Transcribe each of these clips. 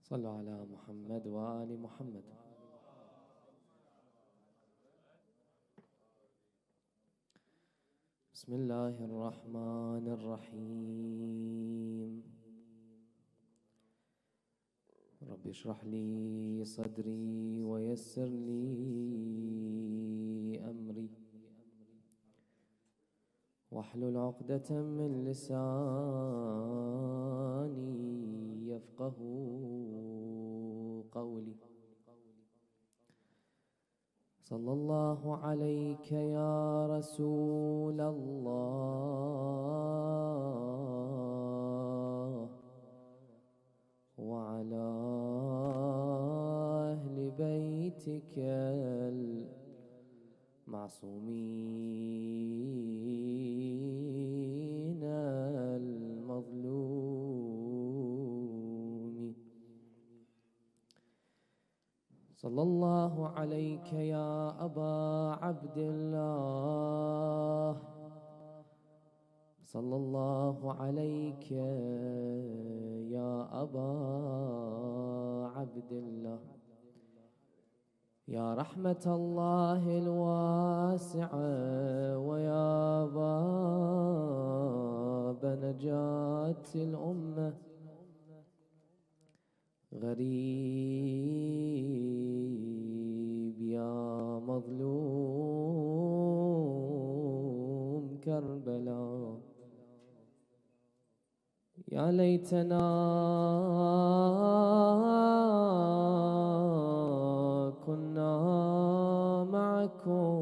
صلوا على محمد وآل محمد. بسم الله الرحمن الرحيم. رب اشرح لي صدري ويسر لي أمري واحلل عقدة من لساني يفقه قولي. صلى الله عليك يا رسول الله وعلى أهل بيتك المعصومين المظلومين. صلى الله عليك يا أبا عبد الله. صلى الله عليك يا أبا عبد الله. يا رحمة الله الواسعة ويا باب نجاة الأمة. غريب يا مظلوم كربلاء. يا ليتنا كنا معكم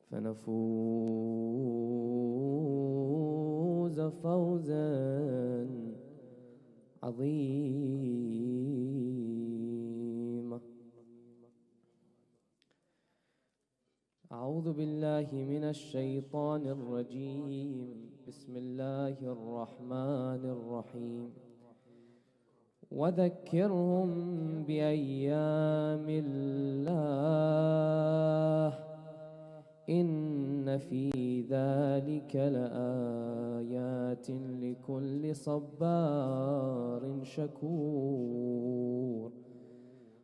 فنفوز فوزا عظيما. أعوذ بالله من الشيطان الرجيم. بسم الله الرحمن الرحيم. وذكرهم بأيام الله إن في ذلك لآيات لكل صبار شكور.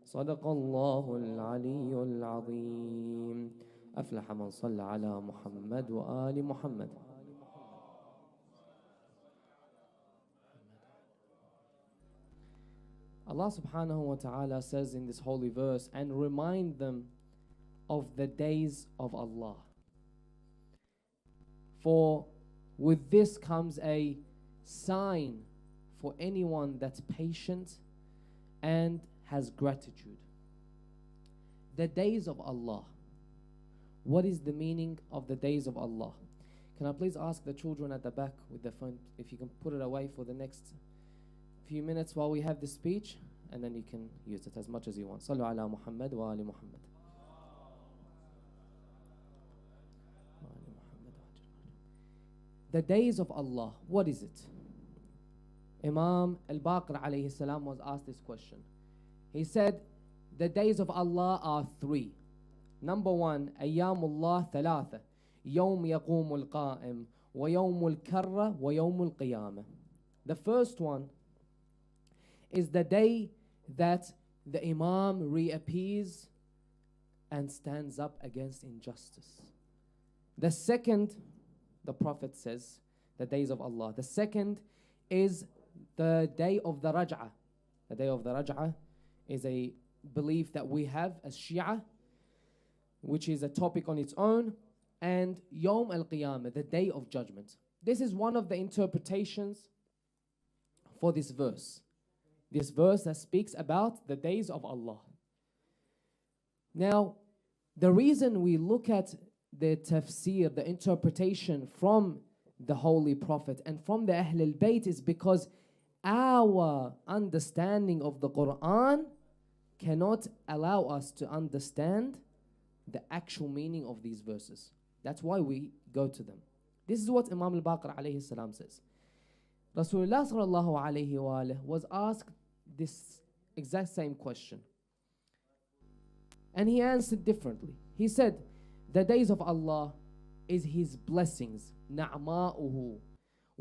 صدق الله العلي العظيم. أفلح من صلى على محمد وآل محمد. Allah subhanahu wa ta'ala says in this holy verse, and remind them of the days of Allah. For with this comes a sign for anyone that's patient and has gratitude. The days of Allah. What is the meaning of the days of Allah? Can I please ask the children at the back with the phone if you can put it away for the next few minutes while we have the speech, and then you can use it as much as you want. Sallu ala Muhammad wa ali Muhammad. The days of Allah, what is it? Imam Al-Baqir alayhi salam was asked this question. He said, the days of Allah are three. Number one, Ayyamullah thalatha. يوم يقوم القائم ويوم الكرة ويوم القيامة. The first one is the day that the Imam reappears and stands up against injustice. The second, the Prophet says, the days of Allah. The second is the day of the Raj'ah. The day of the Raj'ah is a belief that we have as Shia, which is a topic on its own, and Yawm al-Qiyamah, the day of judgment. This is one of the interpretations for this verse. This verse that speaks about the days of Allah. Now, the reason we look at the tafsir, the interpretation from the Holy Prophet and from the Ahl al-Bayt is because our understanding of the Quran cannot allow us to understand the actual meaning of these verses. That's why we go to them. This is what Imam al-Baqir alayhi salam says. Rasulullah sallallahu alayhi wa was asked this exact same question. And he answered differently. He said, the days of Allah is His blessings, na'ma'uhu,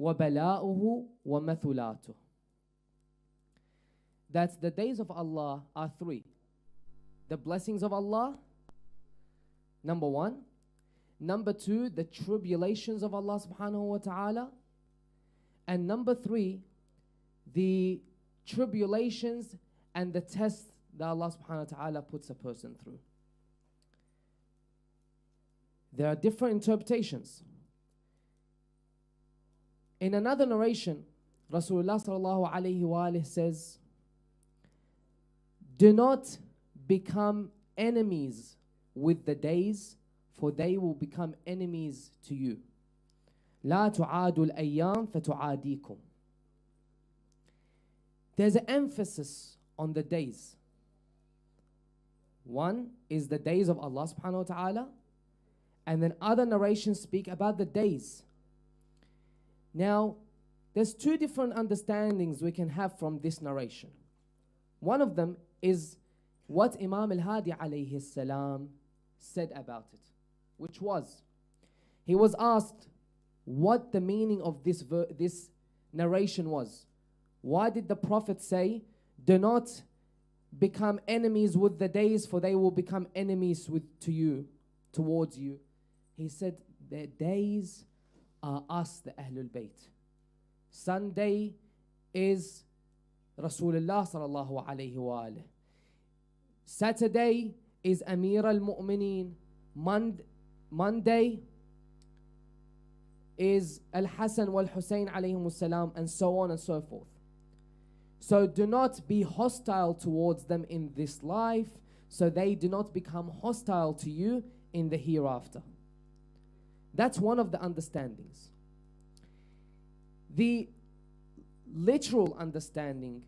وَبَلَاؤُهُ وَمَثُلَاتُهُ. That the days of Allah are three. The blessings of Allah, number one. Number two, the tribulations of Allah subhanahu wa ta'ala. And number three, the tribulations and the tests that Allah subhanahu wa ta'ala puts a person through. There are different interpretations. In another narration, Rasulullah sallallahu alayhi wa says, do not become enemies with the days, for they will become enemies to you. لا تعادوا الأيام فتعاديكم. There's an emphasis on the days. One is the days of Allah subhanahu wa ta'ala, and then other narrations speak about the days. Now, there's two different understandings we can have from this narration. One of them is what Imam al-Hadi alayhi salam said about it, which was, he was asked what the meaning of this narration was. Why did the Prophet say, do not become enemies with the days, for they will become enemies towards you? He said, the days are us, the Ahlul Bayt. Sunday is Rasulullah sallallahu alayhi wa alayhi. Saturday is Amir al-Mu'mineen. Monday is Al-Hasan wal-Hussein alayhimus salam, and so on and so forth. So do not be hostile towards them in this life, so they do not become hostile to you in the hereafter. That's one of the understandings. The literal understanding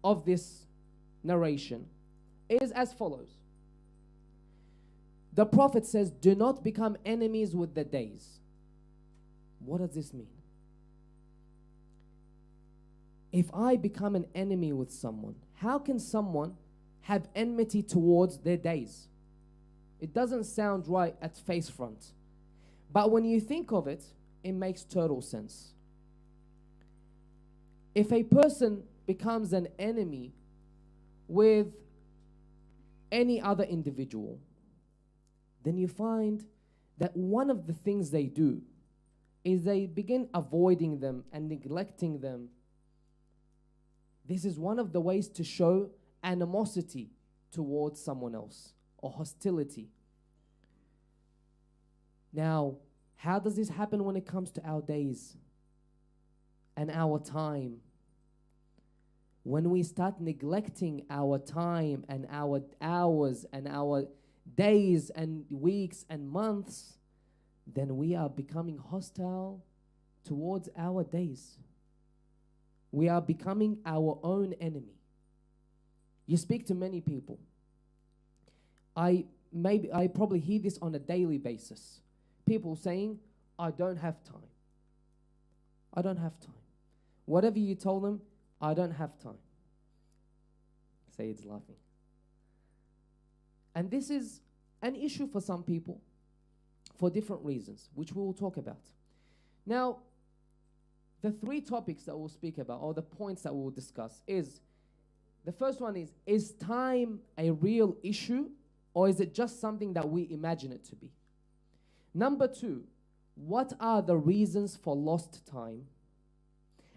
of this narration is as follows. The Prophet says, do not become enemies with the days. What does this mean? If I become an enemy with someone, how can someone have enmity towards their days? It doesn't sound right at face front. But when you think of it, it makes total sense. If a person becomes an enemy with any other individual, then you find that one of the things they do is they begin avoiding them and neglecting them. This is one of the ways to show animosity towards someone else, or hostility. Now, how does this happen when it comes to our days and our time? When we start neglecting our time and our hours and our days and weeks and months, then we are becoming hostile towards our days. We are becoming our own enemy. You speak to many people. I probably hear this on a daily basis. People saying, I don't have time. I don't have time. Whatever you told them, I don't have time. Sayyid's laughing. And this is an issue for some people for different reasons, which we will talk about. Now, the three topics that we'll speak about, or the points that we'll discuss, is the first one is time a real issue, or is it just something that we imagine it to be? Number two, what are the reasons for lost time?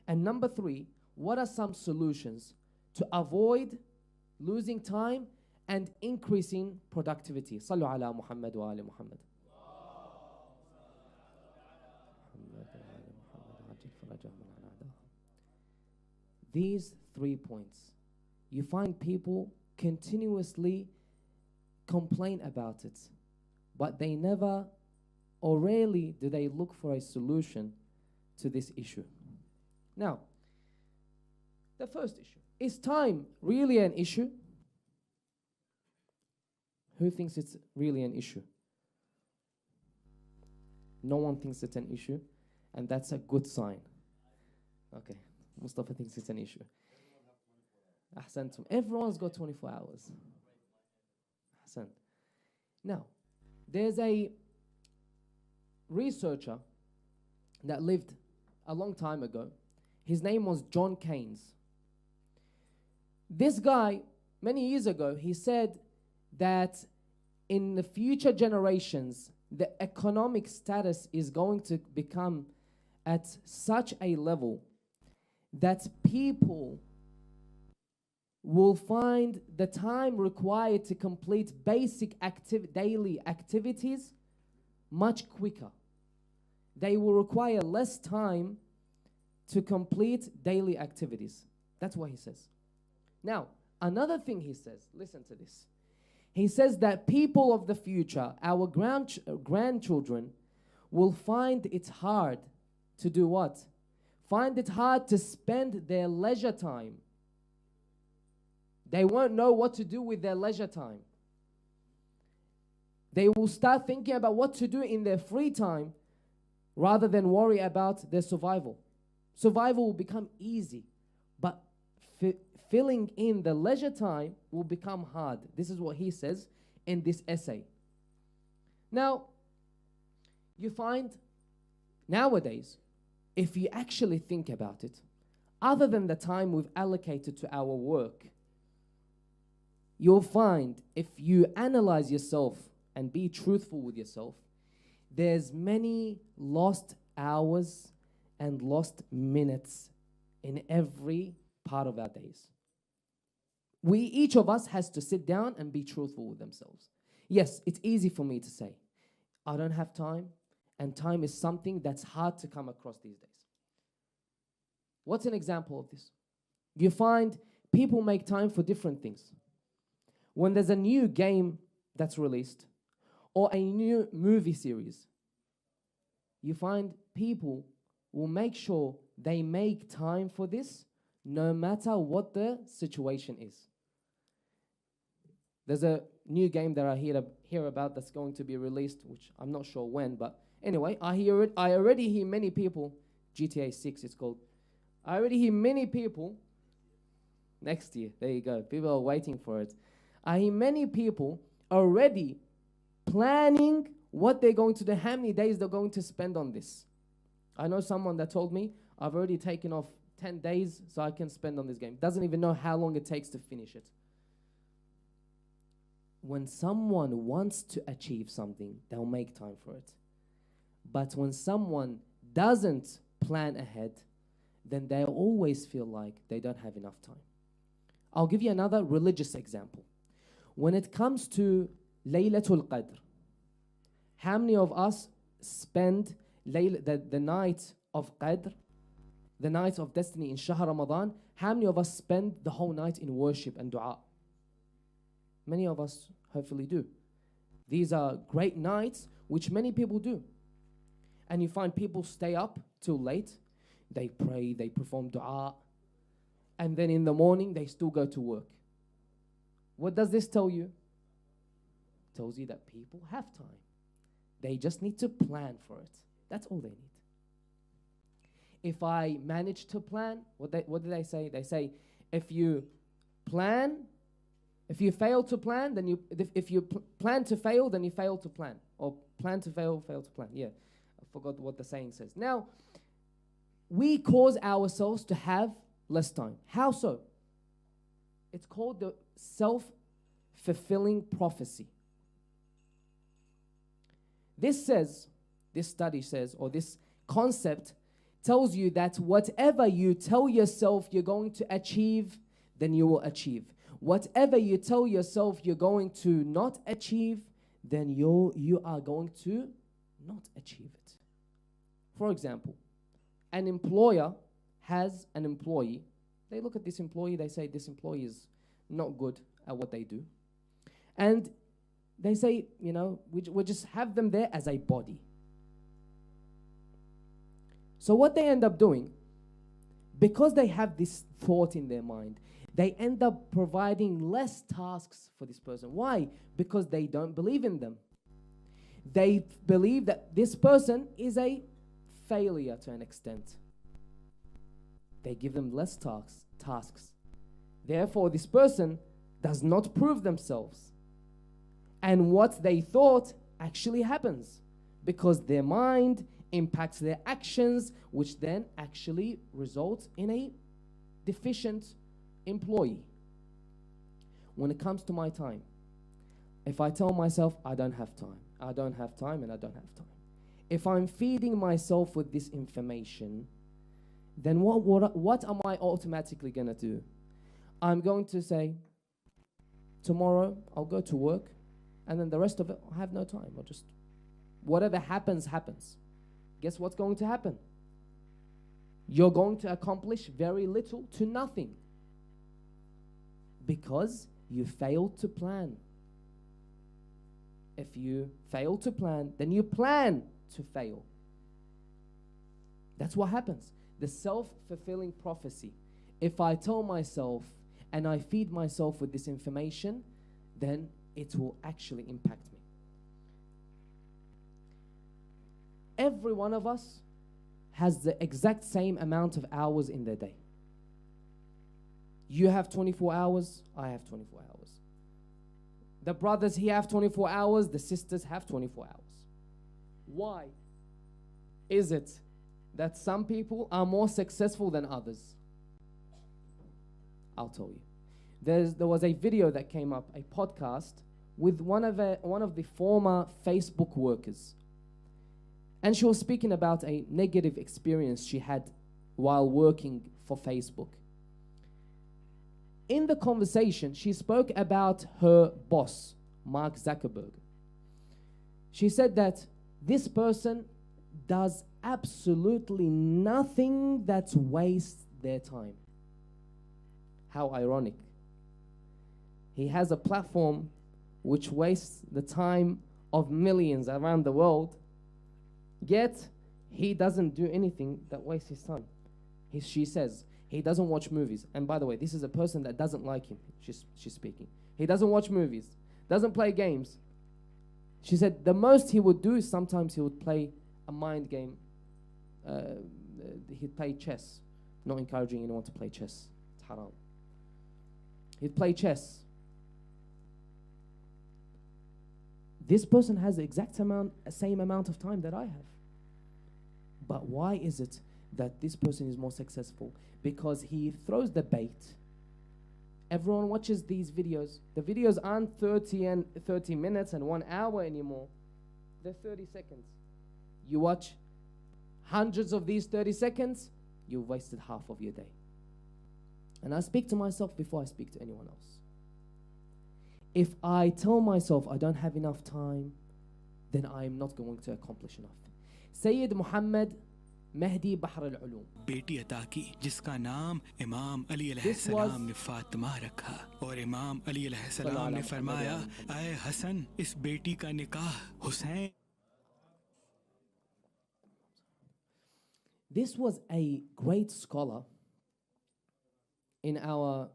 And number three, what are some solutions to avoid losing time and increasing productivity? Sallu ala Muhammad wa ali Muhammad. These 3 points, you find people continuously complain about it, but they never or rarely do they look for a solution to this issue. Now, the first issue, is time really an issue? Who thinks it's really an issue? No one thinks it's an issue, and that's a good sign. Okay, Mustafa thinks it's an issue. Ahsantum. Everyone's got 24 hours. Ahsan. Now, there's a researcher that lived a long time ago. His name was John Keynes. This guy, many years ago, he said that in the future generations, the economic status is going to become at such a level that people will find the time required to complete basic daily activities much quicker. They will require less time to complete daily activities. That's what he says. Now, another thing he says, listen to this. He says that people of the future, our grandchildren, will find it hard to do what? Find it hard to spend their leisure time. They won't know what to do with their leisure time. They will start thinking about what to do in their free time rather than worry about their survival. Survival will become easy, but filling in the leisure time will become hard. This is what he says in this essay. Now, you find nowadays, if you actually think about it, other than the time we've allocated to our work, you'll find if you analyze yourself and be truthful with yourself, there's many lost hours and lost minutes in every part of our days. Each of us has to sit down and be truthful with themselves. Yes, it's easy for me to say, I don't have time, and time is something that's hard to come across these days. What's an example of this? You find people make time for different things. When there's a new game that's released or a new movie series, you find people will make sure they make time for this no matter what the situation is. There's a new game that I hear about that's going to be released, which I'm not sure when, but anyway, I already hear many people, GTA 6 it's called, I already hear many people, next year, there you go, people are waiting for it. I hear many people already planning what they're going to do, how many days they're going to spend on this. I know someone that told me, I've already taken off 10 days so I can spend on this game. Doesn't even know how long it takes to finish it. When someone wants to achieve something, they'll make time for it. But when someone doesn't plan ahead, then they'll always feel like they don't have enough time. I'll give you another religious example. When it comes to Laylatul Qadr, how many of us spend the night of Qadr, the night of destiny in Shahr Ramadan? How many of us spend the whole night in worship and dua? Many of us hopefully do. These are great nights which many people do. And you find people stay up till late. They pray, they perform dua, and then in the morning they still go to work. What does this tell you? It tells you that people have time. They just need to plan for it. That's all they need. If I manage to plan, what do they say? They say, if you fail to plan, then if you plan to fail, then you fail to plan. Or plan to fail, fail to plan. Yeah, I forgot what the saying says. Now, we cause ourselves to have less time. How so? It's called the self-fulfilling prophecy. This study says, or this concept tells you that whatever you tell yourself you're going to achieve, then you will achieve. Whatever you tell yourself you're going to not achieve, then you are going to not achieve it. For example, an employer has an employee. They look at this employee, they say this employee is not good at what they do. And they say, we just have them there as a body. So what they end up doing, because they have this thought in their mind, they end up providing less tasks for this person. Why? Because they don't believe in them. They believe that this person is a failure to an extent. They give them less tasks. Therefore, this person does not prove themselves. And what they thought actually happens because their mind impacts their actions, which then actually results in a deficient employee. When it comes to my time, if I tell myself I don't have time, I don't have time, and I don't have time, if I'm feeding myself with this information, then what am I automatically going to do? I'm going to say, tomorrow I'll go to work, and then the rest of it, I have no time. I'll just, whatever happens, happens. Guess what's going to happen? You're going to accomplish very little to nothing because you failed to plan. If you fail to plan, then you plan to fail. That's what happens. The self-fulfilling prophecy. If I tell myself and I feed myself with this information, then it will actually impact me. Every one of us has the exact same amount of hours in their day. You have 24 hours, I have 24 hours. The brothers here have 24 hours, the sisters have 24 hours. Why is it that some people are more successful than others? I'll tell you. There was a video that came up, a podcast, with one of the former Facebook workers. And she was speaking about a negative experience she had while working for Facebook. In the conversation, she spoke about her boss, Mark Zuckerberg. She said that this person does absolutely nothing that wastes their time. How ironic. He has a platform which wastes the time of millions around the world, yet he doesn't do anything that wastes his time. She says he doesn't watch movies. And by the way, this is a person that doesn't like him. She's speaking. He doesn't watch movies, doesn't play games. She said the most he would do is sometimes he would play a mind game. He'd play chess. Not encouraging anyone to play chess. It's haram. He'd play chess. This person has the same amount of time that I have. But why is it that this person is more successful? Because he throws the bait. Everyone watches these videos. The videos aren't 30 minutes and 1 hour anymore. They're 30 seconds. You watch hundreds of these 30 seconds, you've wasted half of your day. And I speak to myself before I speak to anyone else. If I tell myself I don't have enough time, then I'm not going to accomplish enough. Sayyid Muhammad Mahdi Bahr al-Ulum. बेटी अता की जिसका नाम इमाम अली अलैहिस्सलाम ने फातिमा रखा और इमाम अली अलैहिस्सलाम ने फरमाया ऐ हसन इस बेटी का निकाह Hussain. This was a great scholar in our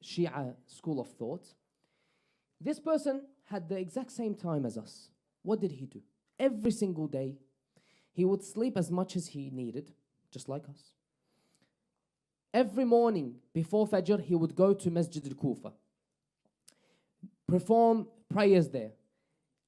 Shia school of thought. This person had the exact same time as us. What did he do? Every single day, he would sleep as much as he needed, just like us. Every morning before Fajr, he would go to Masjid al-Kufa, perform prayers there.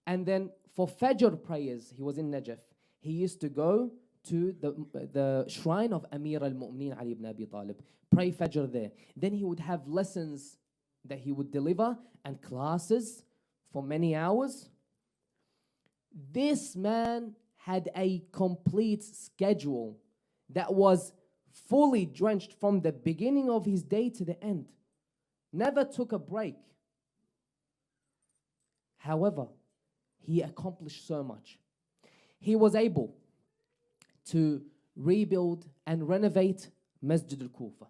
And then for Fajr prayers, he was in Najaf, he used to go to the shrine of Amir al-Mu'mineen Ali ibn Abi Talib, pray Fajr there. Then he would have lessons that he would deliver and classes for many hours. This man had a complete schedule that was fully drenched from the beginning of his day to the end. Never took a break. However, he accomplished so much. He was able to rebuild and renovate Masjid al-Kufa.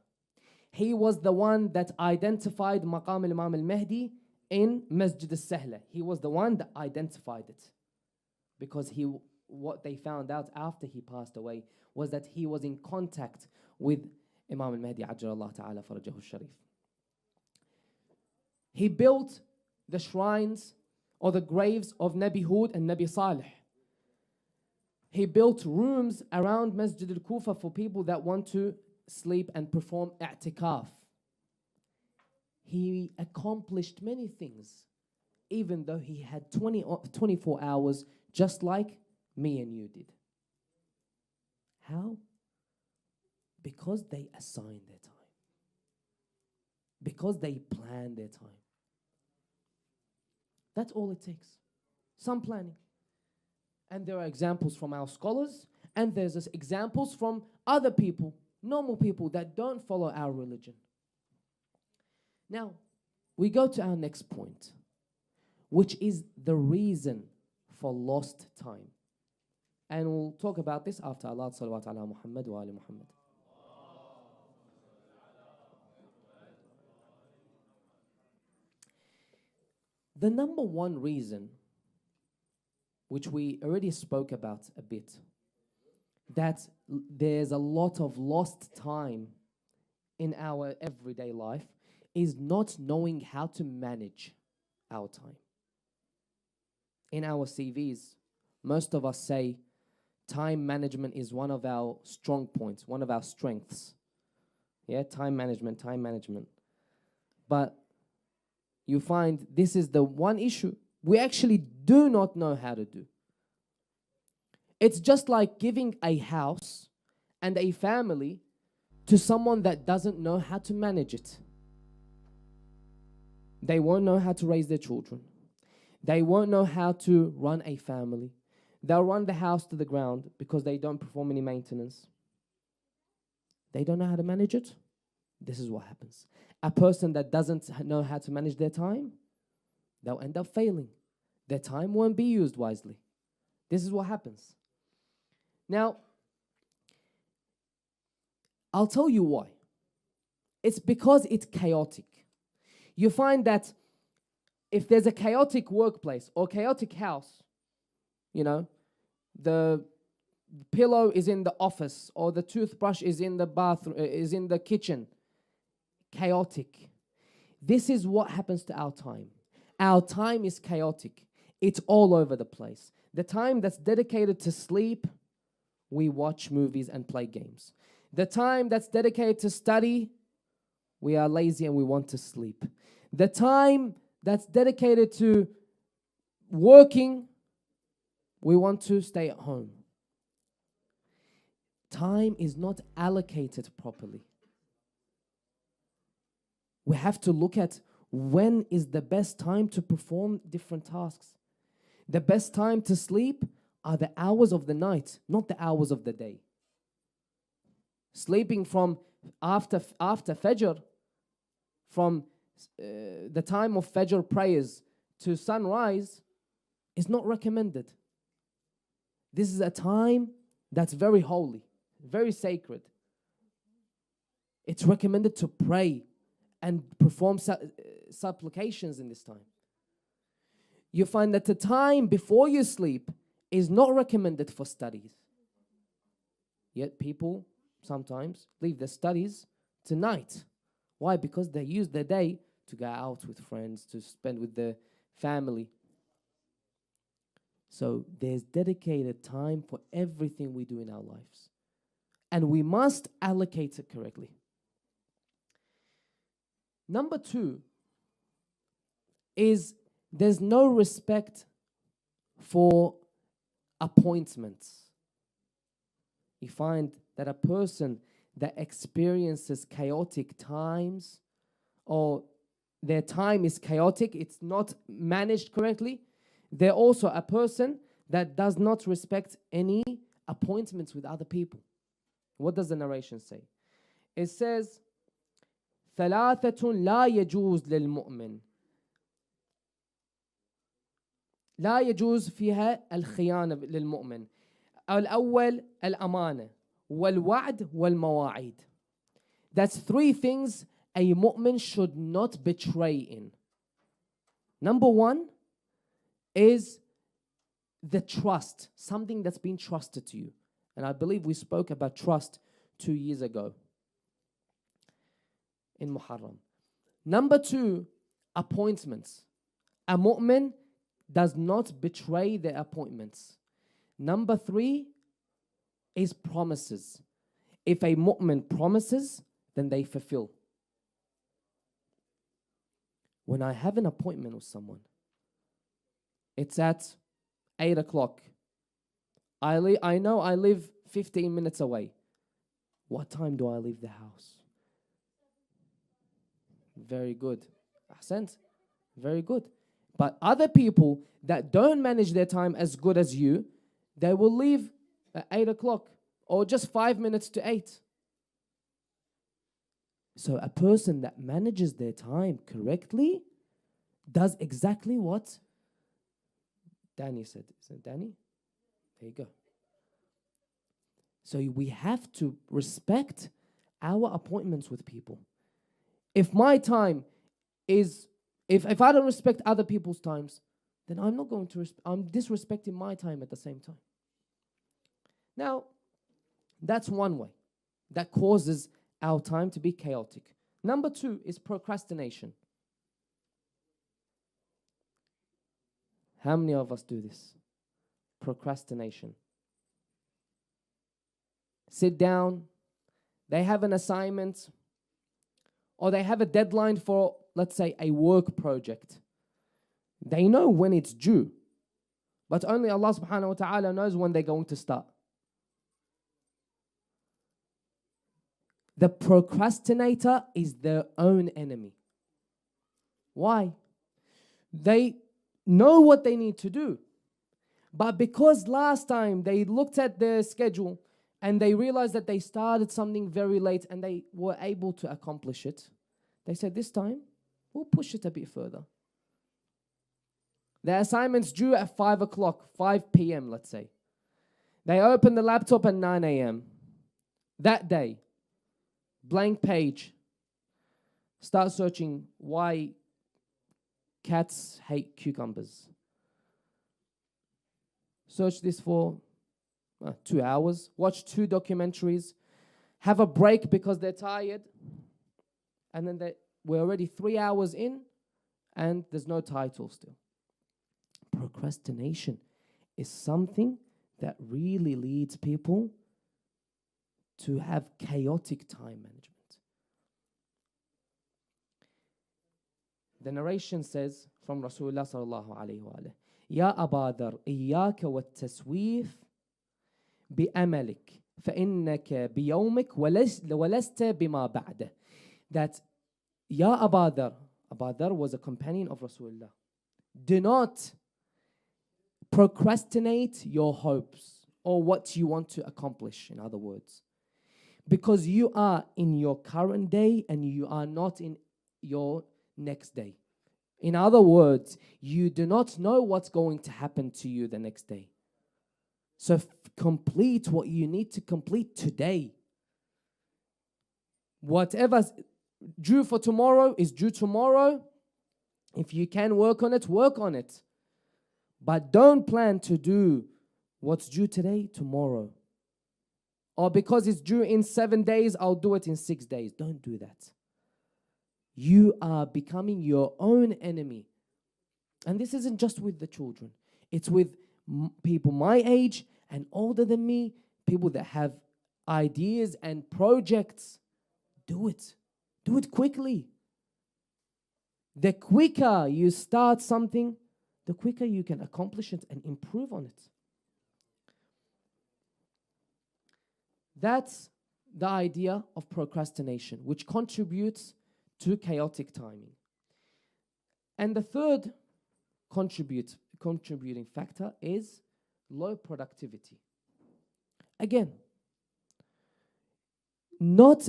He was the one that identified Maqam al-Imam al-Mahdi in Masjid al-Sahla. He was the one that identified it. Because what they found out after he passed away was that he was in contact with Imam al-Mahdi Ajjalallahu Ta'ala Farajahu al-Sharif. He built the shrines or the graves of Nabi Hud and Nabi Salih. He built rooms around Masjid al-Kufa for people that want to sleep and perform i'tikaf. He accomplished many things, even though he had 24 hours, just like me and you did. How? Because they assign their time. Because they plan their time. That's all it takes. Some planning. And there are examples from our scholars, and there's examples from other people, normal people that don't follow our religion. Now, we go to our next point, which is the reason for lost time. And we'll talk about this after Allah salawat ala Muhammad wa ali Muhammad. The number one reason, which we already spoke about a bit, that there's a lot of lost time in our everyday life, is not knowing how to manage our time. In our CVs, most of us say time management is one of our strong points, one of our strengths. Yeah, time management. But you find this is the one issue we actually do not know how to do. It's just like giving a house and a family to someone that doesn't know how to manage it. They won't know how to raise their children. They won't know how to run a family. They'll run the house to the ground because they don't perform any maintenance. They don't know how to manage it. This is what happens. A person that doesn't know how to manage their time, they'll end up failing. Their time won't be used wisely. This is what happens. Now, I'll tell you why. It's because it's chaotic. You find that if there's a chaotic workplace or chaotic house, you know, the pillow is in the office or the toothbrush is in the bathroom, is in the kitchen. Chaotic. This is what happens to our time. Our time is chaotic. It's all over the place. The time that's dedicated to sleep, we watch movies and play games. The time that's dedicated to study, we are lazy and we want to sleep. The time that's dedicated to working, we want to stay at home. Time is not allocated properly. We have to look at when is the best time to perform different tasks. The best time to sleep are the hours of the night, not the hours of the day. Sleeping from after Fajr, from the time of Fajr prayers to sunrise is not recommended. This is a time that's very holy, very sacred. It's recommended to pray and perform supplications in this time. You find that the time before you sleep is not recommended for studies. Yet people sometimes leave their studies to night. Why? Because they use their day to go out with friends, to spend with their family. So there's dedicated time for everything we do in our lives. And we must allocate it correctly. Number 2 is there's no respect for appointments. You find that a person that experiences chaotic times, or their time is chaotic, it's not managed correctly, they're also a person that does not respect any appointments with other people. What does the narration say? It says, ثلاثة لا يجوز للمؤمن لا يجوز فيها الخيانة للمؤمن. الأول الأمانة والوعد والمواعيد. That's 3 things a mu'min should not betray in. Number 1 is the trust, something that's been trusted to you. And I believe we spoke about trust 2 years ago in Muharram. Number 2, appointments. A mu'min does not betray their appointments. Number 3 is promises. If a mu'min promises, then they fulfill. When I have an appointment with someone, it's at 8 o'clock. I know I live 15 minutes away. What time do I leave the house? Very good. Ahsant. Very good. But other people that don't manage their time as good as you, they will leave at 8 o'clock or just 5 minutes to 8. So a person that manages their time correctly does exactly what Danny said. Is it Danny? There you go. So we have to respect our appointments with people. If my time is, if I don't respect other people's times, then I'm not going to, I'm disrespecting my time at the same time. Now, that's one way that causes our time to be chaotic. Number 2 is procrastination. How many of us do this? Procrastination. Sit down, they have an assignment, or they have a deadline for, let's say, a work project. They know when it's due, but only Allah subhanahu wa ta'ala knows when they're going to start. The procrastinator is their own enemy. Why? They know what they need to do, but because last time they looked at their schedule and they realized that they started something very late and they were able to accomplish it, they said, this time, we'll push it a bit further. The assignment's due at 5 o'clock, 5 p.m., let's say. They open the laptop at 9 a.m. That day, blank page. Start searching why cats hate cucumbers. Search this for 2 hours. Watch 2 documentaries. Have a break because they're tired. And then we're already 3 hours in and there's no title still. Procrastination is something that really leads people to have chaotic time management. The narration says from Rasulullah sallallahu alayhi wa alayhi, Ya Aba Dhar, iyaka wa taswif bi'amalik, فإنك بيومك ولست بما بعده. That Ya Aba Dhar, Aba Dhar was a companion of Rasulullah. Do not procrastinate your hopes or what you want to accomplish, in other words. Because you are in your current day and you are not in your next day. In other words, you do not know what's going to happen to you the next day. So complete what you need to complete today. Whatever's due for tomorrow is due tomorrow. If you can work on it, work on it. But don't plan to do what's due today, tomorrow. Or because it's due in 7 days, I'll do it in 6 days. Don't do that. You are becoming your own enemy. And this isn't just with the children. It's with people my age and older than me, people that have ideas and projects. Do it. Do it quickly. The quicker you start something, the quicker you can accomplish it and improve on it. That's the idea of procrastination, which contributes to chaotic timing. And the third contributing factor is low productivity. Again, not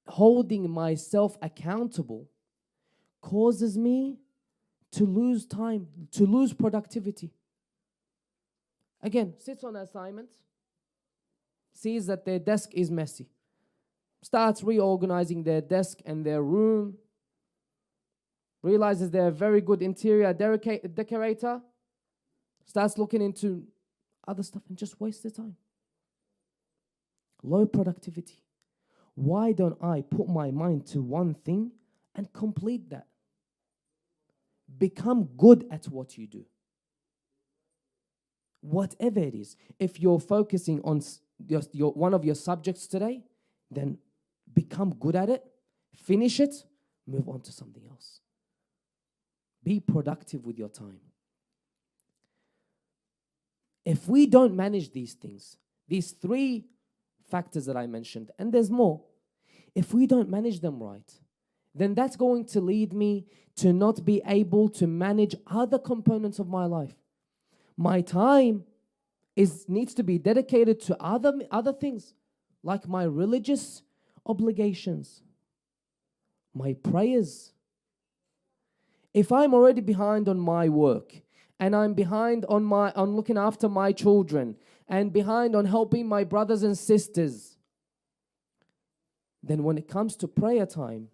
holding myself accountable causes me to lose time, to lose productivity. Again, sits on assignment, sees that their desk is messy, starts reorganizing their desk and their room, realizes they're a very good interior decorator, starts looking into other stuff and just wastes their time. Low productivity. Why don't I put my mind to one thing and complete that? Become good at what you do. Whatever it is. If you're focusing on your one of your subjects today, then become good at it, finish it, move on to something else. Be productive with your time. If we don't manage these things, these three factors that I mentioned, and there's more, if we don't manage them right, then that's going to lead me to not be able to manage other components of my life. My time needs to be dedicated to other things, like my religious obligations, my prayers. If I'm already behind on my work, and I'm behind on looking after my children, and behind on helping my brothers and sisters, then when it comes to prayer time,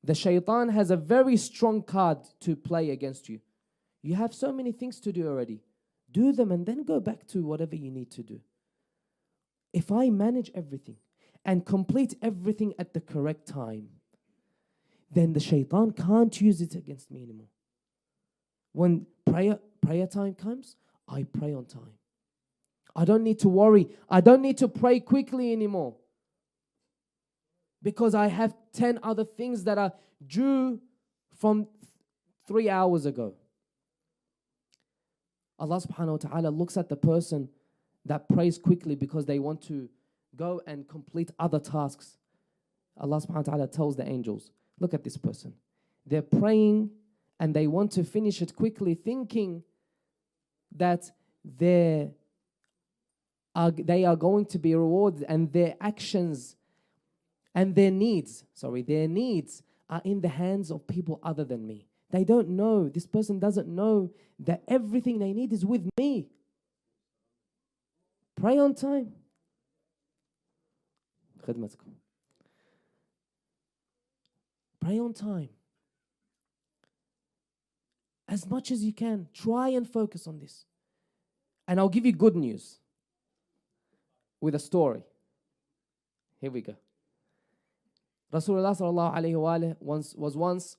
the shaitan has a very strong card to play against you. You have so many things to do already. Do them and then go back to whatever you need to do. If I manage everything and complete everything at the correct time, then the shaitan can't use it against me anymore. When prayer time comes, I pray on time. I don't need to worry. I don't need to pray quickly anymore, because I have 10 other things that are due from 3 hours ago. Allah subhanahu wa ta'ala looks at the person that prays quickly because they want to go and complete other tasks. Allah subhanahu wa ta'ala tells the angels, look at this person. They're praying and they want to finish it quickly, thinking that they are going to be rewarded, and their actions and their needs are in the hands of people other than me. They don't know, this person doesn't know that everything they need is with me. Pray on time. Pray on time. As much as you can, try and focus on this. And I'll give you good news with a story. Here we go. Rasulullah sallallahu alayhi wa alayhi was once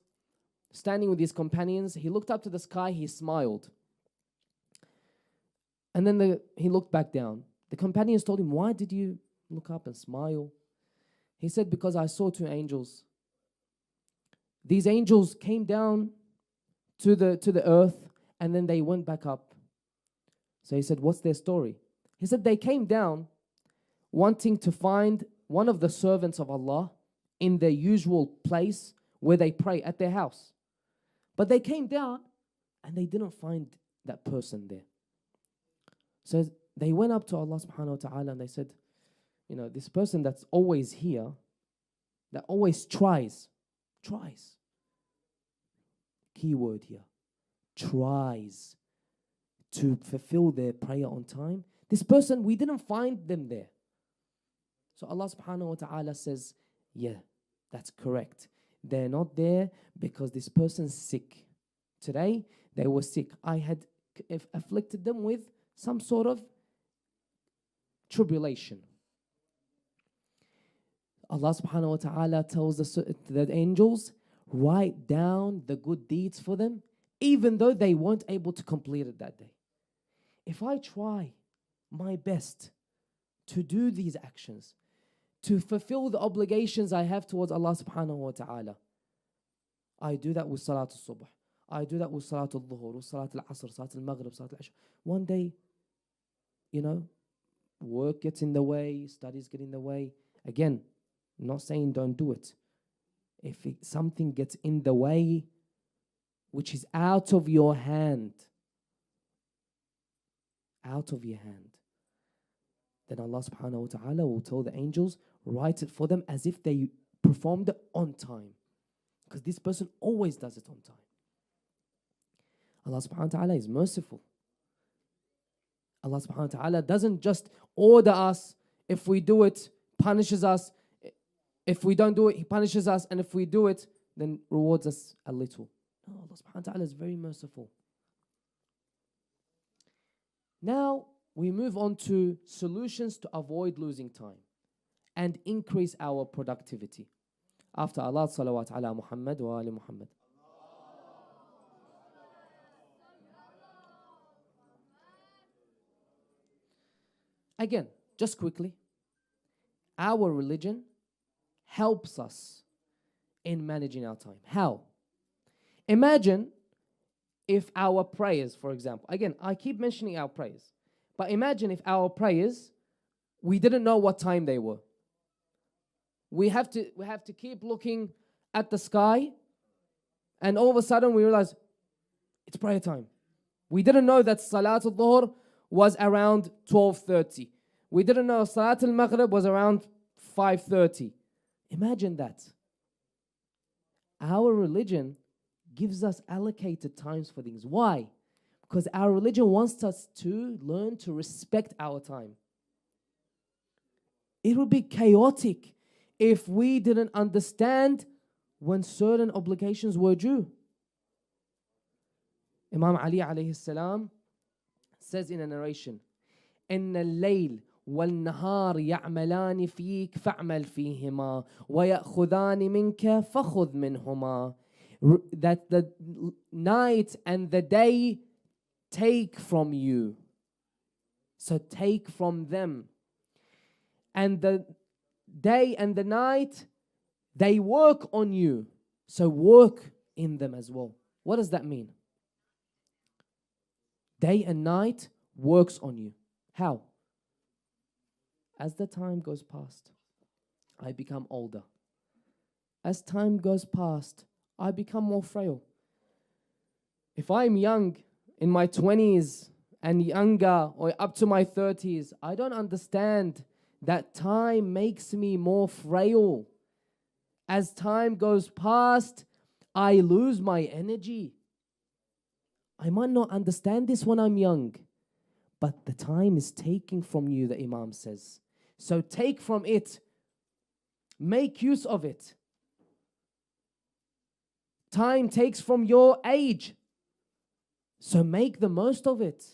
standing with his companions. He looked up to the sky, he smiled. And then he looked back down. The companions told him, why did you look up and smile? He said, because I saw two angels. These angels came down to the earth, and then they went back up. So he said, what's their story? He said, they came down wanting to find one of the servants of Allah in their usual place where they pray at their house. But they came down and they didn't find that person there. So they went up to Allah subhanahu wa ta'ala and they said, this person that's always here, that always tries, key word here, tries to fulfill their prayer on time. This person, we didn't find them there. So Allah subhanahu wa ta'ala says, yeah, that's correct. They're not there because this person's sick. Today, they were sick. I had afflicted them with some sort of tribulation. Allah subhanahu wa ta'ala tells the angels, write down the good deeds for them, even though they weren't able to complete it that day. If I try my best to do these actions, to fulfill the obligations I have towards Allah subhanahu wa ta'ala, I do that with Salat al-Subh, I do that with Salat al-Dhuhr, with Salat al-Asr, Salat al-Maghrib, Salat al-Isha. One day, work gets in the way, studies get in the way. Again, I'm not saying don't do it. If something gets in the way, which is out of your hand, then Allah subhanahu wa ta'ala will tell the angels, write it for them as if they performed it on time. Because this person always does it on time. Allah subhanahu wa ta'ala is merciful. Allah subhanahu wa ta'ala doesn't just order us. If we do it, punishes us. If we don't do it, He punishes us. And if we do it, then rewards us a little. No, Allah subhanahu wa ta'ala is very merciful. Now, we move on to solutions to avoid losing time and increase our productivity. After Allah, salawat ala Muhammad wa ali Muhammad. Again, just quickly, our religion helps us in managing our time. How? Imagine if our prayers, for example, again, I keep mentioning our prayers, but imagine if our prayers, we didn't know what time they were. We have to keep looking at the sky, and all of a sudden we realize it's prayer time. We didn't know that Salat al-Dhuhr was around 12:30. We didn't know Salat al-Maghrib was around 5:30. Imagine that. Our religion gives us allocated times for things. Why? Because our religion wants us to learn to respect our time. It would be chaotic if we didn't understand when certain obligations were due. Imam Ali alayhi salam says in a narration, إن الليل والنهار يعملان فيك فاعمل فيهما ويأخذان منك فخذ منهما. That the night and the day take from you, so take from them. And the day and the night, they work on you, so work in them as well. What does that mean? Day and night works on you. How? As the time goes past, I become older. As time goes past, I become more frail. If I'm young, in my 20s and younger, or up to my 30s, I don't understand that time makes me more frail. As time goes past, I lose my energy. I might not understand this when I'm young, but the time is taking from you, the Imam says. So take from it. Make use of it. Time takes from your age, so make the most of it.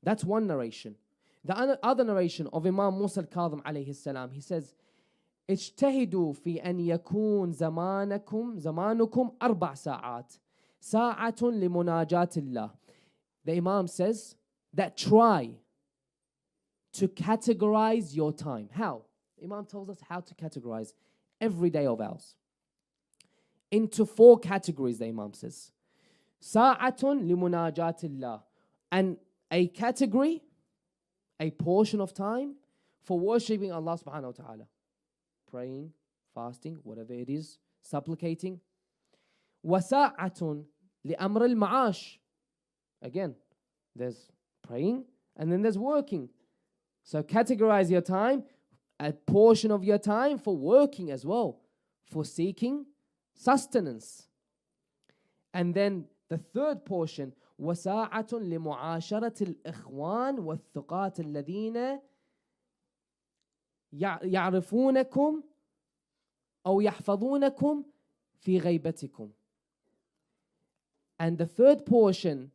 That's one narration. The other narration of Imam Musa al-Kadhim alayhi salam, he says, اجتهدوا في أن يكون زمانكم 4 ساعات ساعة لمناجاة الله. The Imam says that try to categorize your time. How? The Imam tells us how to categorize every day of ours into 4 categories, the Imam says. ساعة لمناجاة الله. And a category, a portion of time for worshipping Allah subhanahu wa ta'ala. Praying, fasting, whatever it is, supplicating. وساعة لأمر المعاش. Again, there's praying and then there's working. So categorize your time, a portion of your time for working as well, for seeking sustenance. And then the third portion, وساعة لمعاشرة الإخوان والثقات الذين يعرفونكم أو يحفظونكم في غيبتكم. And the third portion,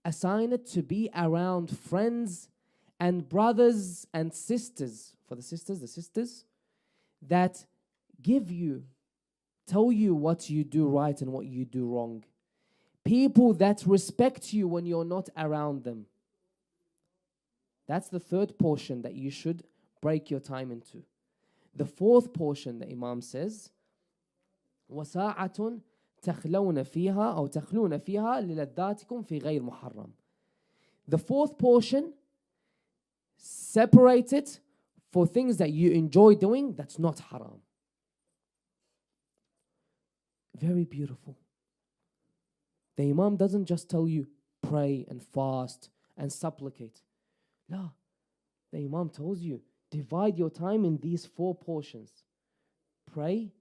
assign it to be around friends and brothers and sisters. For the sisters that give you, tell you what you do right and what you do wrong. People that respect you when you're not around them. That's the third portion that you should break your time into. The fourth portion, the Imam says, وَسَاعَةٌ تَخْلَوْنَ فِيهَا أو تَخْلُونَ فِيهَا لِلَذَّاتِكُمْ فِي غَيْرِ مُحَرَّمٍ. The fourth portion, separate it for things that you enjoy doing that's not haram. Very beautiful. The Imam doesn't just tell you pray and fast and supplicate. No. The Imam tells you divide your time in these 4 portions. Pray,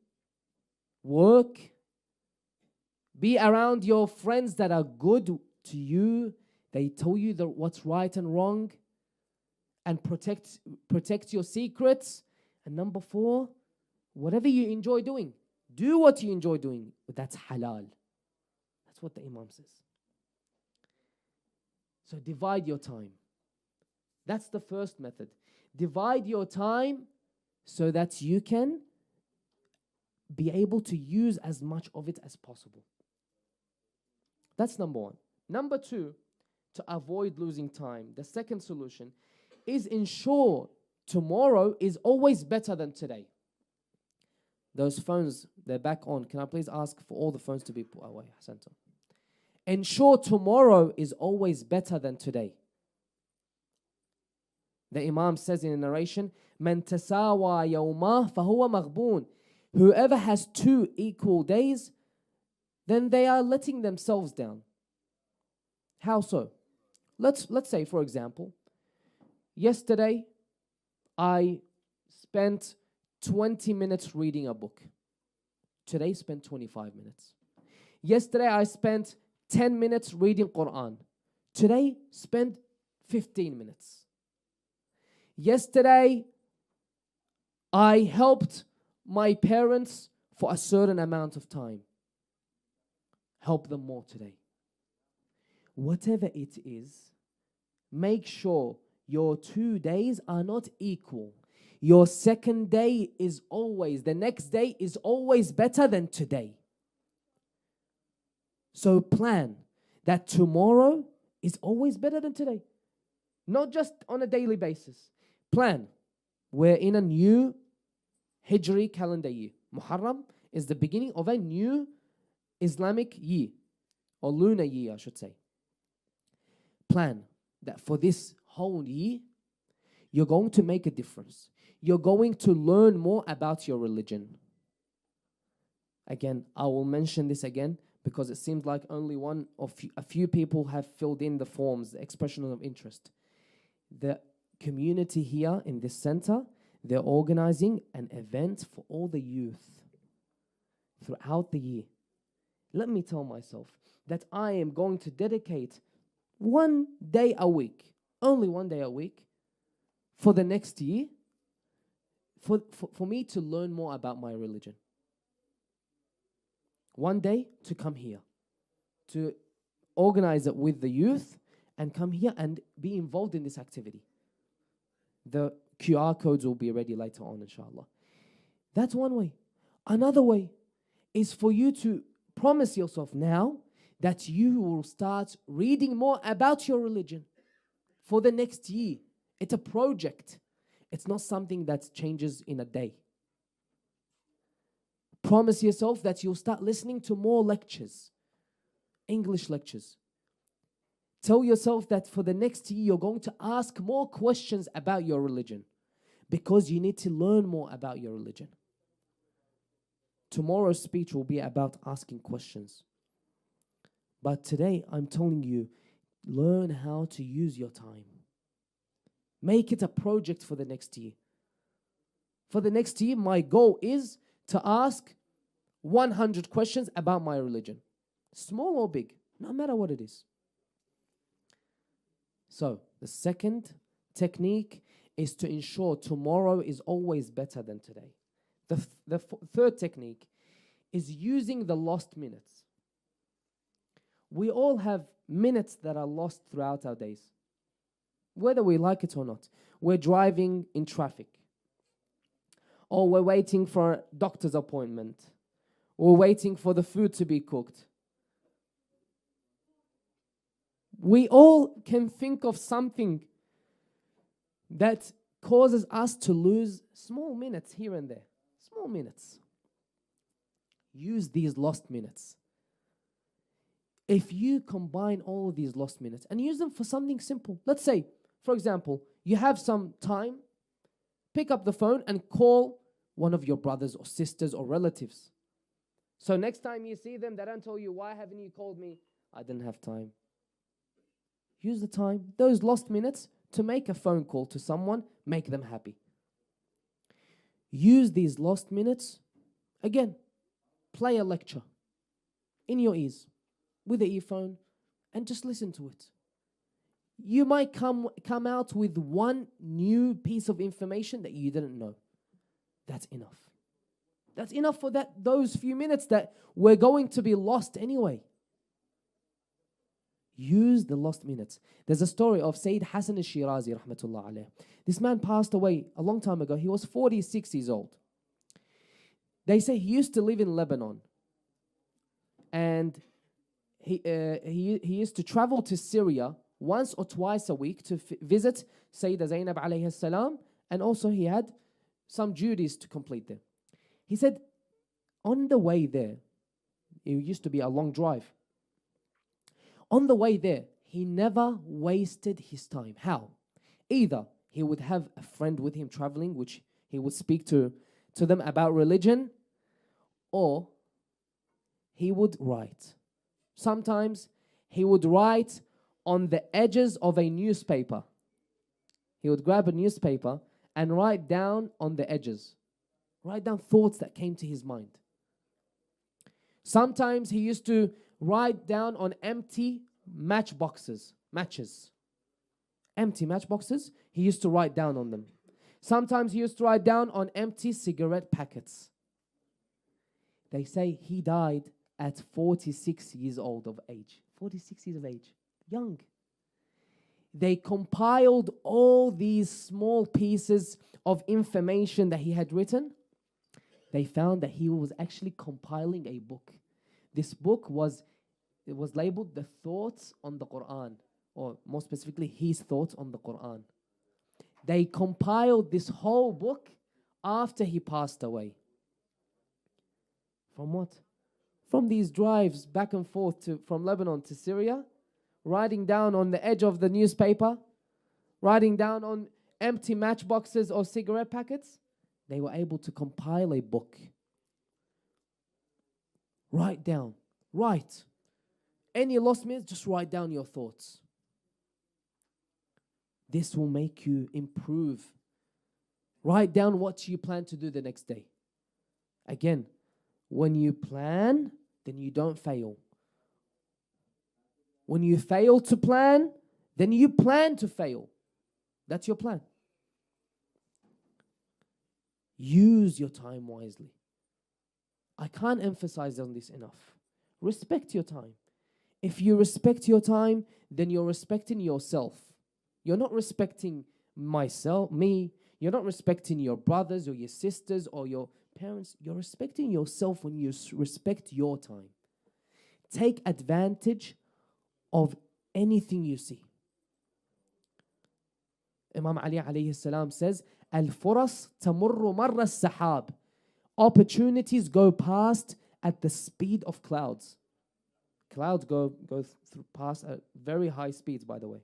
work, be around your friends that are good to you. They tell you what's right and wrong, and protect your secrets. And number 4, whatever you enjoy doing, do what you enjoy doing. But that's halal. That's what the Imam says. So divide your time. That's the first method. Divide your time so that you can be able to use as much of it as possible. That's number 1. Number 2, to avoid losing time, the second solution is ensure tomorrow is always better than today. Those phones, they're back on. Can I please ask for all the phones to be put away? Ahsantum. Ensure tomorrow is always better than today. The Imam says in a narration, "Man tasawa yawma fahuwa maghboon." Whoever has 2 equal days, then they are letting themselves down. How so? Let's say, for example, yesterday I spent 20 minutes reading a book. Today spent 25 minutes. Yesterday I spent 10 minutes reading Quran. Today spent 15 minutes. Yesterday I helped my parents for a certain amount of time. Help them more today. Whatever it is, make sure your 2 days are not equal. Your second day is always, the next day is always better than today. So plan that tomorrow is always better than today. Not just on a daily basis. Plan. We're in a new Hijri calendar year. Muharram is the beginning of a new Islamic year, or lunar year, I should say. Plan that for this whole year, you're going to make a difference. You're going to learn more about your religion. Again, I will mention this again because it seems like only a few people have filled in the forms, the expression of interest. The community here in this center, they're organizing an event for all the youth throughout the year. Let me tell myself that I am going to dedicate 1 day a week, only 1 day a week, for the next year, for me to learn more about my religion. 1 day to come here, to organize it with the youth and come here and be involved in this activity. The QR codes will be ready later on, inshallah. That's one way. Another way is for you to promise yourself now that you will start reading more about your religion for the next year. It's a project. It's not something that changes in a day. Promise yourself that you'll start listening to more lectures, English lectures. Tell yourself that for the next year, you're going to ask more questions about your religion because you need to learn more about your religion. Tomorrow's speech will be about asking questions. But today, I'm telling you, learn how to use your time. Make it a project for the next year. For the next year, my goal is to ask 100 questions about my religion. Small or big, no matter what it is. So, the second technique is to ensure tomorrow is always better than today. The third technique is using the lost minutes. We all have minutes that are lost throughout our days, whether we like it or not. We're driving in traffic, or we're waiting for a doctor's appointment, or waiting for the food to be cooked. We all can think of something that causes us to lose small minutes here and there. Small minutes. Use these lost minutes. If you combine all of these lost minutes and use them for something simple. Let's say, for example, you have some time, pick up the phone and call one of your brothers or sisters or relatives. So next time you see them, they don't tell you, why haven't you called me? I didn't have time. Use the time, those lost minutes, to make a phone call to someone, make them happy. Use these lost minutes, again, play a lecture in your ears with the earphone and just listen to it. You might come out with one new piece of information that you didn't know. That's enough. That's enough for those few minutes that we're going to be lost anyway. Use the lost minutes. There's a story of Sayyid Hassan al-Shirazi, rahmatullah alayh. This man passed away a long time ago. He was 46 years old. They say he used to live in Lebanon. And he used to travel to Syria once or twice a week to visit Sayyidah Zainab alayhi salam. And also he had some duties to complete there. He said On the way there, it used to be a long drive. On the way there, he never wasted his time. How? Either he would have a friend with him traveling, which he would speak to them about religion, or he would write. Sometimes he would write on the edges of a newspaper. He would grab a newspaper and write down on the edges. Write down thoughts that came to his mind. Sometimes he used to write down on empty matches. Empty matchboxes, he used to write down on them. Sometimes he used to write down on empty cigarette packets. They say he died at 46 years old of age. 46 years of age. Young. They compiled all these small pieces of information that he had written. They found that he was actually compiling a book. This book was labeled The Thoughts on the Quran, or more specifically, his thoughts on the Quran. They compiled this whole book after he passed away. From what? From these drives back and forth from Lebanon to Syria, writing down on the edge of the newspaper, writing down on empty matchboxes or cigarette packets. They were able to compile a book. Write down. Write. Any lost minutes, just write down your thoughts. This will make you improve. Write down what you plan to do the next day. Again, when you plan, then you don't fail. When you fail to plan, then you plan to fail. That's your plan. Use your time wisely. I can't emphasize on this enough. Respect your time. If you respect your time, then you're respecting yourself. You're not respecting me. You're not respecting your brothers or your sisters or your parents. You're respecting yourself when you respect your time. Take advantage of anything you see. Imam Ali alayhi salam says, Al-furas tamurru marra as-sahab. Opportunities go past at the speed of clouds. Clouds go past at very high speeds, by the way.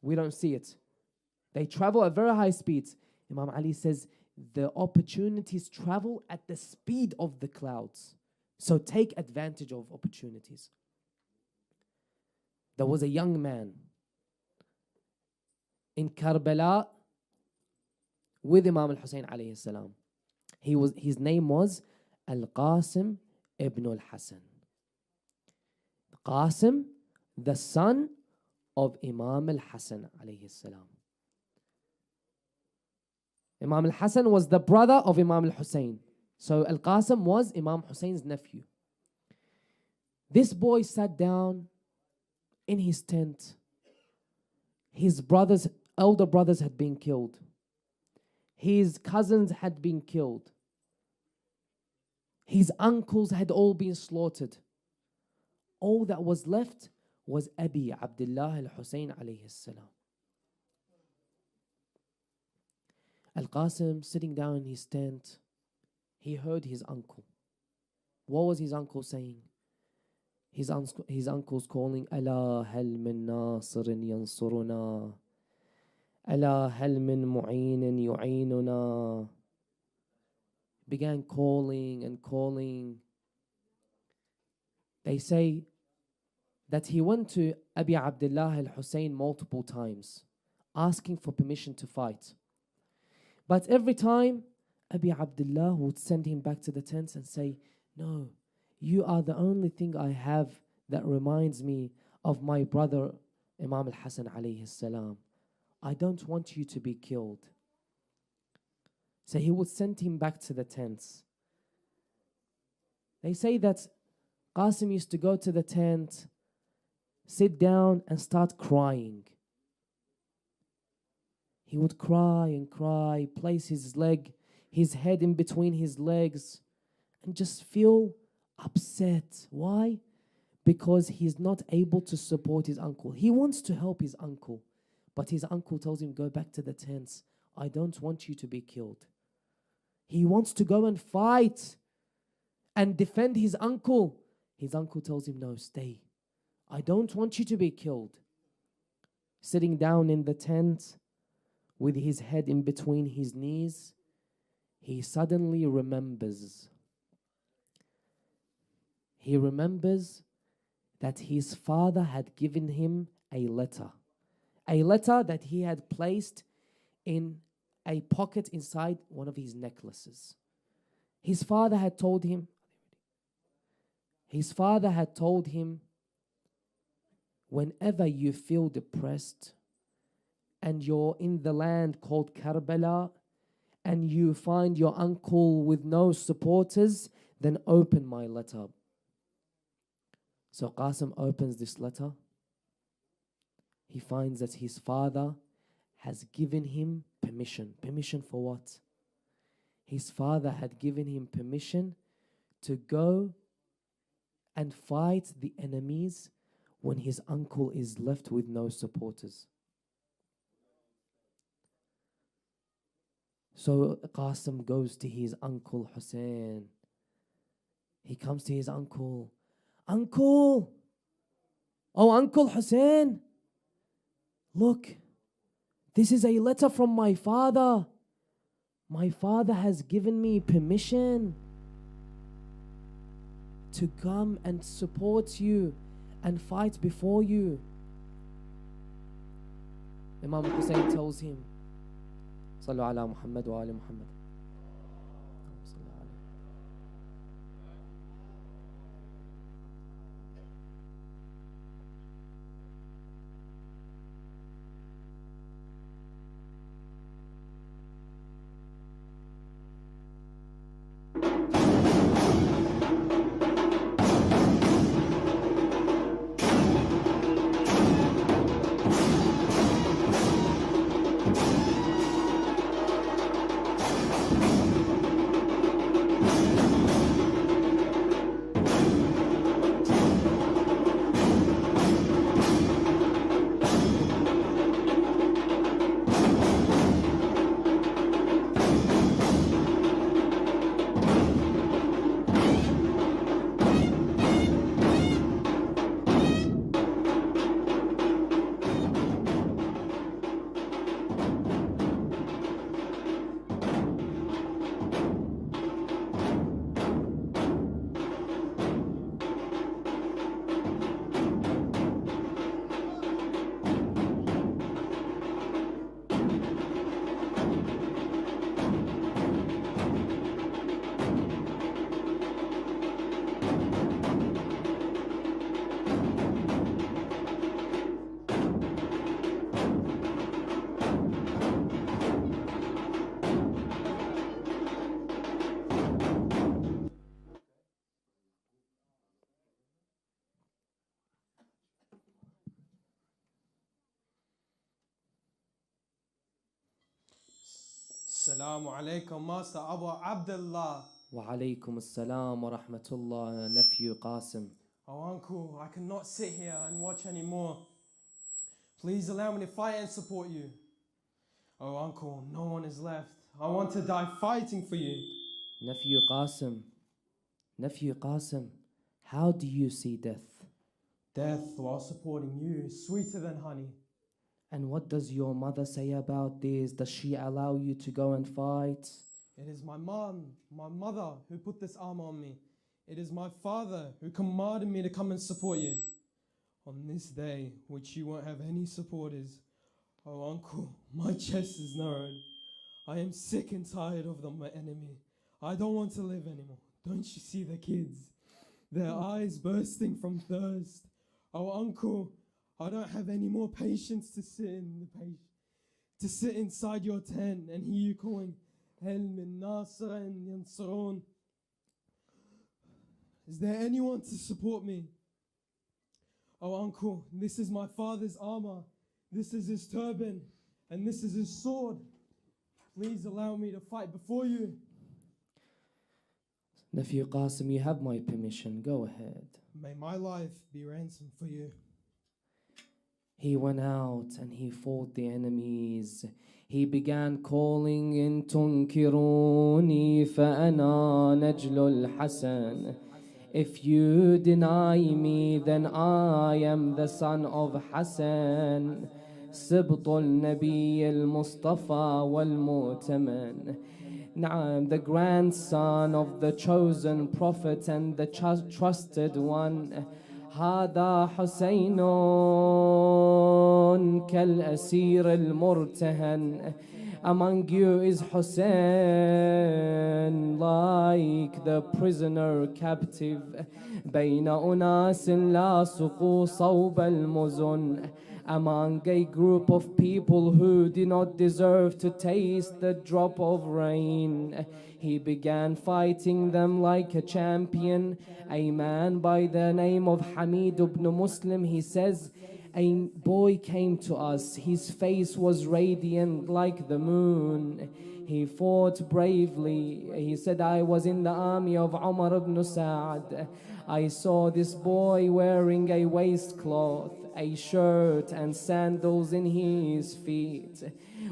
We don't see it. They travel at very high speeds. Imam Ali says, the opportunities travel at the speed of the clouds. So take advantage of opportunities. There was a young man in Karbala with Imam al-Hussein alayhi salam. His name was Al-Qasim ibn al-Hasan. Qasim, the son of Imam al-Hasan alayhi salam. Imam al-Hasan was the brother of Imam al-Hussein. So Al-Qasim was Imam Hussein's nephew. This boy sat down in his tent. His elder brothers had been killed. His cousins had been killed. His uncles had all been slaughtered. All that was left was Abi Abdullah al-Hussein alayhi salam. Al-Qasim sitting down in his tent, he heard his uncle. What was his uncle saying? His uncle's calling, Ala hal min nasirin yansuruna. Ala hal min mu'inin yu'inuna. Began calling and calling. They say that he went to Abi Abdullah al-Hussein multiple times, asking for permission to fight. But every time, Abi Abdullah would send him back to the tents and say, no, you are the only thing I have that reminds me of my brother Imam al-Hasan alayhi salam. I don't want you to be killed. So he would send him back to the tents. They say that Qasim used to go to the tent, sit down and start crying. He would cry and cry, place his head in between his legs, and just feel upset. Why? Because he's not able to support his uncle. He wants to help his uncle, but his uncle tells him, go back to the tents. I don't want you to be killed. He wants to go and fight and defend his uncle. His uncle tells him, no, stay. I don't want you to be killed. Sitting down in the tent with his head in between his knees, he suddenly remembers. He remembers that his father had given him a letter that he had placed in a pocket inside one of his necklaces. His father had told him, whenever you feel depressed and you're in the land called Karbala and you find your uncle with no supporters, then open my letter. So Qasim opens this letter. He finds that his father has given him permission. Permission for what? His father had given him permission to go and fight the enemies when his uncle is left with no supporters. So Qasim goes to his uncle Hussein. He comes to his uncle. Uncle! Oh, Uncle Hussein! Look, this is a letter from my father. My father has given me permission to come and support you and fight before you. Imam Hussein tells him, Sallu ala Muhammad wa ali Muhammad. Assalamu alaikum, Master Abu Abdullah. Wa alaykum as-salam wa rahmatullah, nephew Qasim. Oh, Uncle, I cannot sit here and watch anymore. Please allow me to fight and support you. Oh, Uncle, no one is left. I want to die fighting for you. Nephew Qasim, how do you see death? Death while supporting you is sweeter than honey. And what does your mother say about this? Does she allow you to go and fight? It is my mother, who put this armor on me. It is my father who commanded me to come and support you. On this day, which you won't have any supporters. Oh, Uncle, my chest is narrowed. I am sick and tired of my enemy. I don't want to live anymore. Don't you see the kids? Their eyes bursting from thirst. Oh, Uncle, I don't have any more patience to sit inside your tent and hear you calling, Hel min Nasirin Yansurun. Is there anyone to support me? Oh, Uncle, this is my father's armor. This is his turban. And this is his sword. Please allow me to fight before you. Nephew Qasim, you have my permission. Go ahead. May my life be ransom for you. He went out and he fought the enemies. He began calling in تنكروني فأنا نجل الحسن. If you deny me, then I am the son of Hassan, سبط النبي المصطفى والمؤتمن. Na'am, the grandson of the chosen prophet and the trusted one. هذا حسين كالأسير المرتهن. Among you is Hussein, like the prisoner captive. بين أناس لاصقوا صوب المزن. Among a group of people who did not deserve to taste the drop of rain. He began fighting them like a champion. A man by the name of Hamid ibn Muslim, he says, a boy came to us. His face was radiant like the moon. He fought bravely. He said, I was in the army of Umar ibn Sa'd. I saw this boy wearing a waistcloth, a shirt and sandals in his feet.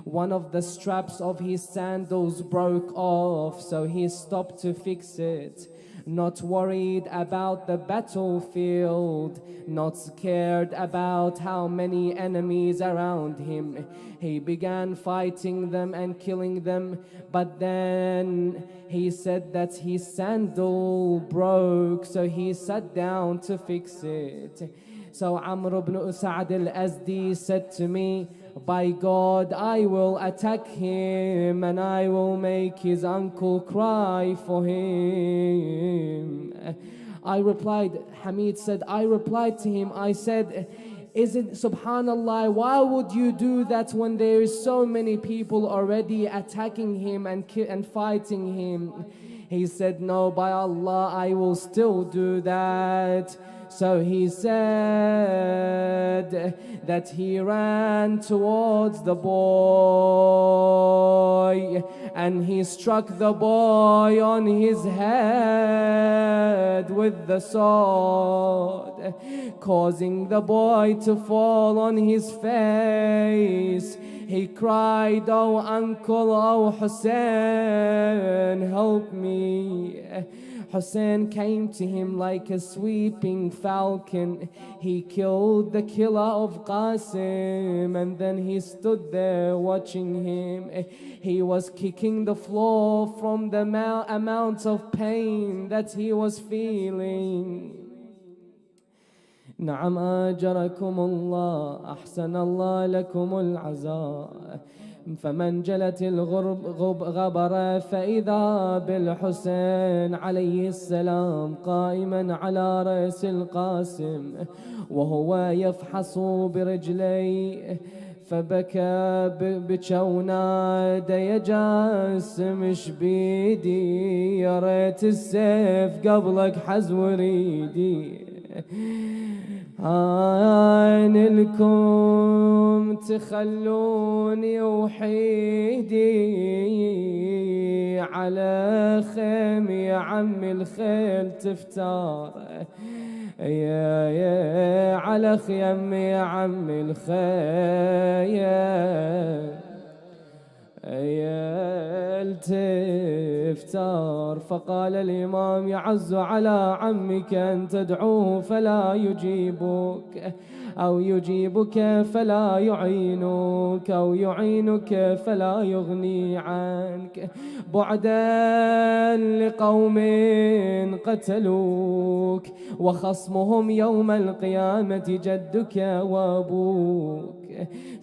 One of the straps of his sandals broke off, so he stopped to fix it. Not worried about the battlefield, not scared about how many enemies around him. He began fighting them and killing them, but then he said that his sandal broke, so he sat down to fix it. So Amr ibn Sa'd al-Azdi said to me, by God, I will attack him and I will make his uncle cry for him. I replied, Hamid said, I replied to him, I said, is it subhanallah, why would you do that when there is so many people already attacking him and fighting him? He said, no, by Allah, I will still do that. So he said that he ran towards the boy and he struck the boy on his head with the sword, causing the boy to fall on his face. He cried, oh uncle, oh Hussein, help me. Hussein came to him like a sweeping falcon. He killed the killer of Qasim and then he stood there watching him. He was kicking the floor from the amount of pain that he was feeling. نعم أجركم الله أحسن الله لكم العزاء فمن جلت الغبر فإذا بالحسين عليه السلام قائما على رأس القاسم وهو يفحص برجليه فبكى بجونا يا جاسم ايش بيدي يا ريت السيف قبلك حز وريدي هان لكم تخلوني وحيدي على خيم يا عم الخيل تفتار يا على خيم يا عم الخيل التفتار. فقال الإمام يعز على عمك أن تدعوه فلا يجيبك أو يجيبك فلا يعينك أو يعينك فلا يغني عنك بعدا لقوم قتلوك وخصمهم يوم القيامة جدك وأبوك.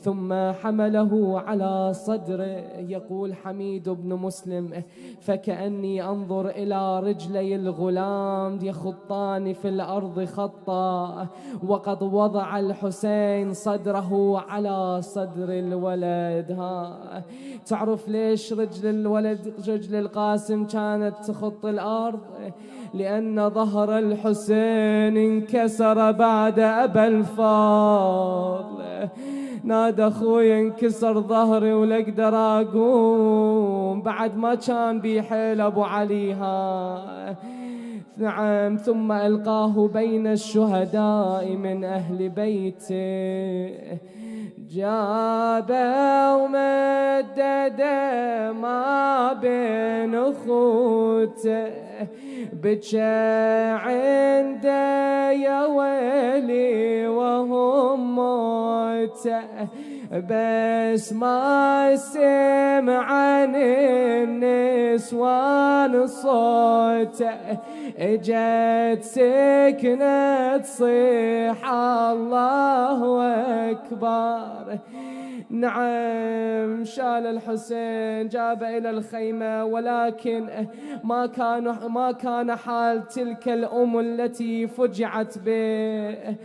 ثم حمله على صدره. يقول حميد بن مسلم فكأني أنظر إلى رجلي الغلام يخطان في الأرض خطا وقد وضع الحسين صدره على صدر الولد. تعرف ليش رجل الولد رجل القاسم كانت تخط الأرض؟ لأن ظهر الحسين انكسر بعد أبا الفاضل. نادى أخوي انكسر ظهري ولا أقدر أقوم بعد ما كان بيحيل أبو عليها. نعم. ثم ألقاه بين الشهداء من أهل بيته. جابه ومدده ما بين اخوته بكى عنده يا ويلي وهم موته بس ما سمع عن النسوان صوته اجت سكنة صيح الله أكبر. نعم شال الحسين جاب إلى الخيمة ولكن ما كان حال تلك الأم التي فجعت به،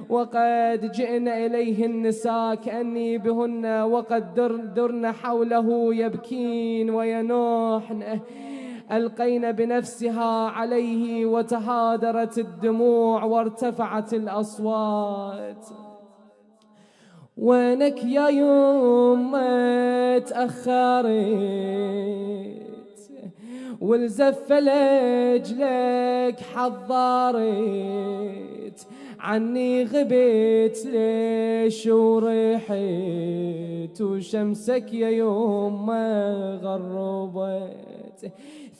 وقد جئنا إليه النساء كأني بهن وقد درن حوله يبكين وينوحن. ألقين بنفسها عليه وتهادرت الدموع وارتفعت الأصوات. وينك يا يوم تأخرت والزفة لجلك حضرت عني غبت ليش وريحت وشمسك يا يوم ما غربت.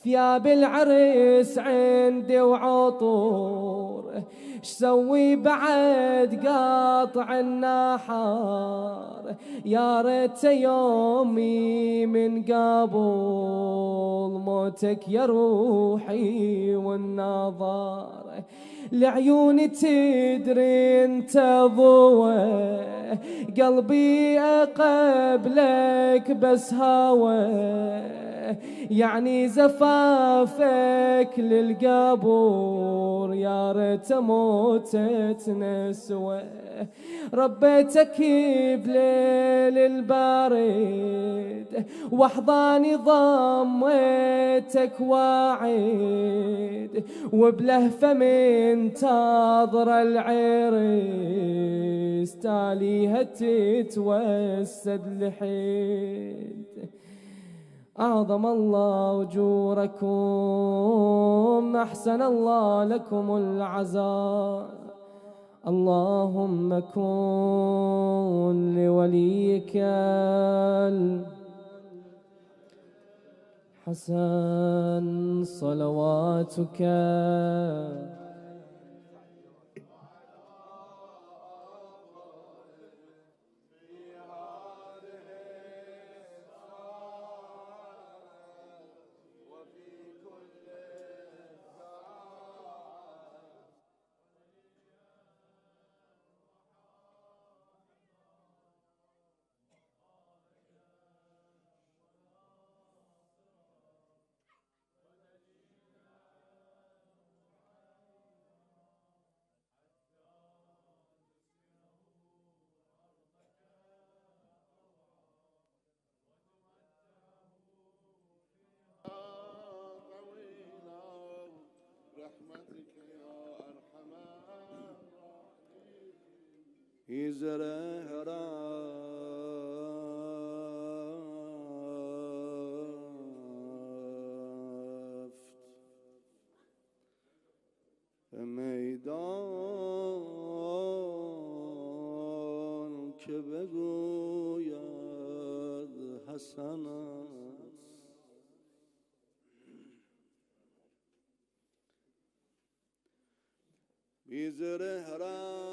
ثياب العرس عندي وعطور شسوي بعد قاطع النحار يا ريت يومي من قبل موتك يا روحي والنظر. لعيوني تدري انت ضوى قلبي اقبلك بس هوى يعني زفافك للقبور يا ريت موتت نسوى. ربيتك بليل البارد واحضاني ضميتك واعد وبلهفة من تاضر العرس تاليها تتوسد لحيد. أعظم الله أجوركم أحسن الله لكم العزاء. اللهم كن لوليك الحسن صلواتك يزره رافت میدان که بگوید حسن است. بیزره رافت